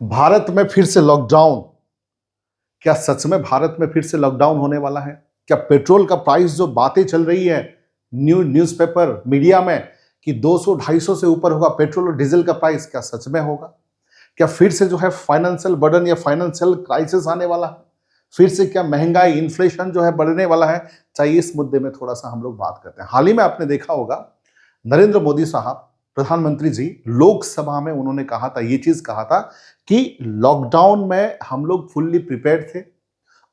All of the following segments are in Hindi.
भारत में फिर से लॉकडाउन। क्या सच में भारत में फिर से लॉकडाउन होने वाला है? क्या पेट्रोल का प्राइस जो बातें चल रही है न्यूज़पेपर मीडिया में कि 200-250 से ऊपर होगा पेट्रोल और डीजल का प्राइस, क्या सच में होगा? क्या फिर से जो है फाइनेंशियल बर्डन या फाइनेंशियल क्राइसिस आने वाला है? फिर से क्या महंगाई इन्फ्लेशन जो है बढ़ने वाला है? चाहिए इस मुद्दे में थोड़ा सा हम लोग बात करते हैं। हाल ही में आपने देखा होगा नरेंद्र मोदी साहब प्रधानमंत्री जी लोकसभा में उन्होंने कहा था, ये चीज कहा था कि लॉकडाउन में हम लोग फुल्ली प्रिपेयर्ड थे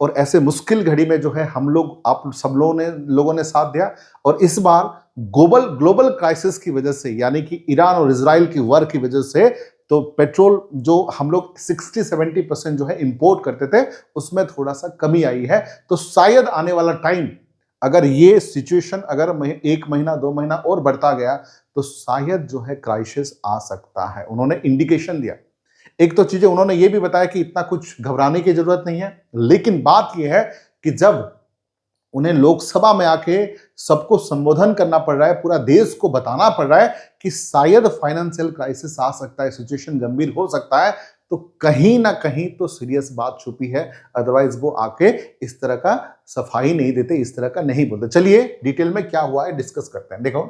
और ऐसे मुश्किल घड़ी में जो है हम लोग आप सब लोगों ने साथ दिया। और इस बार ग्लोबल क्राइसिस की वजह से, यानी कि ईरान और इजराइल की वॉर की वजह से, तो पेट्रोल जो हम लोग 60-70% जो है इंपोर्ट करते थे उसमें थोड़ा सा कमी आई है। तो शायद आने वाला टाइम अगर ये सिचुएशन अगर 1 महीना 2 महीना और बढ़ता गया तो शायद जो है क्राइसिस आ सकता है। उन्होंने इंडिकेशन दिया। एक तो चीजें उन्होंने ये भी बताया कि इतना कुछ घबराने की जरूरत नहीं है, लेकिन बात यह है कि जब उन्हें लोकसभा में आके सबको संबोधन करना पड़ रहा है, पूरा देश को बताना पड़ रहा है कि शायद फाइनेंशियल क्राइसिस आ सकता है, सिचुएशन गंभीर हो सकता है, तो कहीं ना कहीं तो सीरियस बात छुपी है। अदरवाइज वो आके इस तरह का सफाई नहीं देते, इस तरह का नहीं बोलते। चलिए डिटेल में क्या हुआ है डिस्कस करते हैं। देखो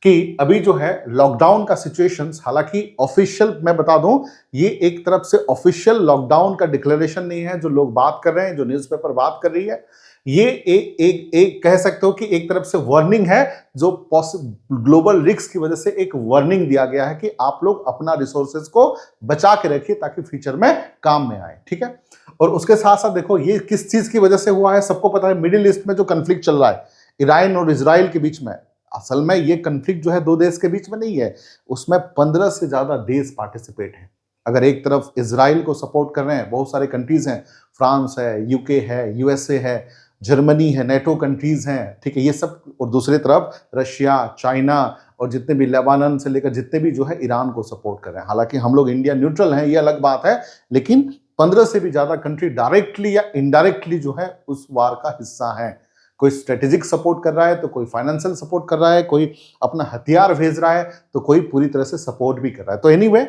कि अभी जो है लॉकडाउन का सिचुएशन, हालांकि ऑफिशियल मैं बता दूं ये एक तरफ से ऑफिशियल लॉकडाउन का डिक्लेरेशन नहीं है जो लोग बात कर रहे हैं, जो न्यूज़पेपर बात कर रही है। ये एक कह सकते हो कि एक तरफ से वार्निंग है, जो ग्लोबल रिस्क की वजह से एक वार्निंग दिया गया है कि आप लोग अपना रिसोर्सेज को बचा के रखिए ताकि फ्यूचर में काम में आए। ठीक है, और उसके साथ साथ देखो ये किस चीज की वजह से हुआ है, सबको पता है मिडिल ईस्ट में जो कंफ्लिक्ट चल रहा है ईरान और इजराइल के बीच में। असल में ये कंफ्लिक्ट जो है दो देश के बीच में नहीं है, उसमें 15 से ज्यादा देश पार्टिसिपेट हैं। अगर एक तरफ इजराइल को सपोर्ट कर रहे हैं बहुत सारे कंट्रीज हैं, फ्रांस है, यूके है, यूएसए है, जर्मनी है, नेटो कंट्रीज हैं, ठीक है, ये सब, और दूसरी तरफ रशिया, चाइना और जितने भी लेबानन से लेकर जितने भी जो है ईरान को सपोर्ट कर रहे हैं। हालांकि हम लोग इंडिया न्यूट्रल हैं, ये अलग बात है, लेकिन 15 से भी ज्यादा कंट्री डायरेक्टली या इनडायरेक्टली जो है उस वार का हिस्सा है। कोई स्ट्रेटेजिक सपोर्ट कर रहा है तो कोई फाइनेंशियल सपोर्ट कर रहा है, कोई अपना हथियार भेज रहा है तो कोई पूरी तरह से सपोर्ट भी कर रहा है। तो एनीवे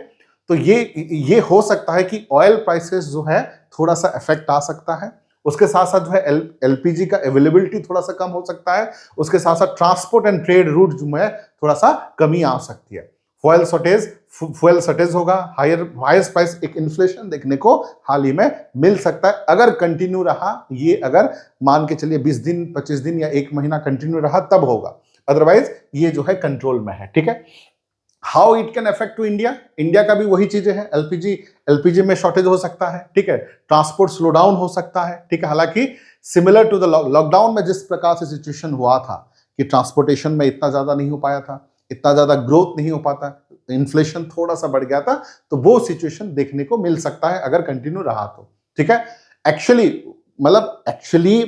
तो ये हो सकता है कि ऑयल प्राइसेस जो है थोड़ा सा इफेक्ट आ सकता है। उसके साथ साथ जो है एलपीजी का अवेलेबिलिटी थोड़ा सा कम हो सकता है। उसके साथ साथ ट्रांसपोर्ट एंड ट्रेड रूट जो है थोड़ा सा कमी आ सकती है। फ्यूल शॉर्टेज होगा, हायर प्राइस, एक इन्फ्लेशन देखने को हाल ही में मिल सकता है अगर कंटिन्यू रहा। ये अगर मान के चलिए 20 दिन 25 दिन या 1 महीना कंटिन्यू रहा तब होगा, अदरवाइज ये जो है कंट्रोल में है। ठीक है, how it can affect to India का भी वही चीजें हैं। एलपीजी में शॉर्टेज हो सकता है, ठीक है, ट्रांसपोर्ट स्लो डाउन हो सकता है, ठीक है। हालांकि सिमिलर टू द लॉकडाउन में जिस प्रकार से सिचुएशन हुआ था कि ट्रांसपोर्टेशन में इतना ज्यादा नहीं हो पाया था, इतना ज्यादा ग्रोथ नहीं हो पाता, इन्फ्लेशन थोड़ा सा बढ़ गया था, तो वो सिचुएशन देखने को मिल सकता है अगर कंटिन्यू रहा तो। ठीक है, एक्चुअली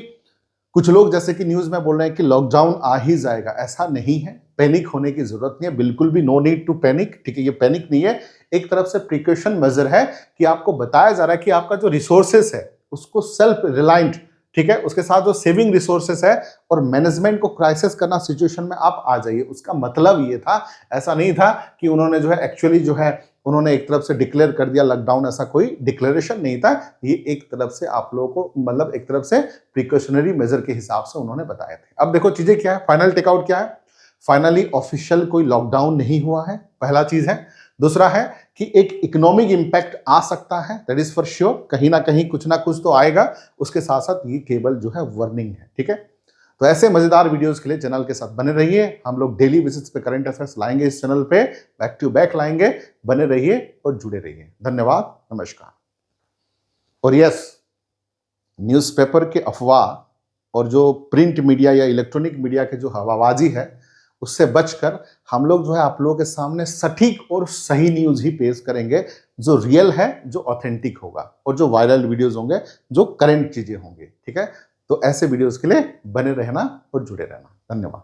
कुछ लोग जैसे कि न्यूज में बोल रहे हैं कि लॉकडाउन आ ही जाएगा, ऐसा नहीं है, पैनिक होने की जरूरत नहीं है, बिल्कुल भी नो नीड टू पैनिक। ठीक है, ये पैनिक नहीं है, एक तरफ से प्रिकॉशन मेजर है कि आपको बताया जा रहा है कि आपका जो रिसोर्सेस है उसको सेल्फ रिलायंट, ठीक है, उसके साथ जो सेविंग रिसोर्सेस है और मैनेजमेंट को क्राइसिस करना सिचुएशन में आप आ जाइए। उसका मतलब ये था, ऐसा नहीं था कि उन्होंने जो है एक्चुअली जो है उन्होंने एक तरफ से डिक्लेयर कर दिया लॉकडाउन, ऐसा कोई डिक्लेरेशन नहीं था। ये एक तरफ से आप लोगों को मतलब एक तरफ से प्रिकॉशनरी मेजर के हिसाब से उन्होंने बताए थे। अब देखो चीजें क्या है, फाइनल टेकआउट क्या है। फाइनली ऑफिशियल कोई लॉकडाउन नहीं हुआ है, पहला चीज है। दूसरा है कि एक इकोनॉमिक इंपैक्ट आ सकता है, दैट इज फॉर श्योर, कहीं ना कहीं कुछ ना कुछ तो आएगा। उसके साथ साथ ये केवल जो है वार्निंग है। ठीक है, तो ऐसे मजेदार वीडियोस के लिए चैनल के साथ बने रहिए। हम लोग डेली बेसिस पे करंट अफेयर्स लाएंगे इस चैनल पे, बैक टू बैक लाएंगे। बने रहिए और जुड़े रहिए। धन्यवाद, नमस्कार। और यस, न्यूज़पेपर के अफवाह और जो प्रिंट मीडिया या इलेक्ट्रॉनिक मीडिया के जो हवाबाजी है उससे बचकर हम लोग जो है आप लोगों के सामने सटीक और सही न्यूज ही पेश करेंगे, जो रियल है, जो ऑथेंटिक होगा और जो वायरल वीडियोस होंगे, जो करंट चीजें होंगी। ठीक है, तो ऐसे वीडियोस के लिए बने रहना और जुड़े रहना। धन्यवाद।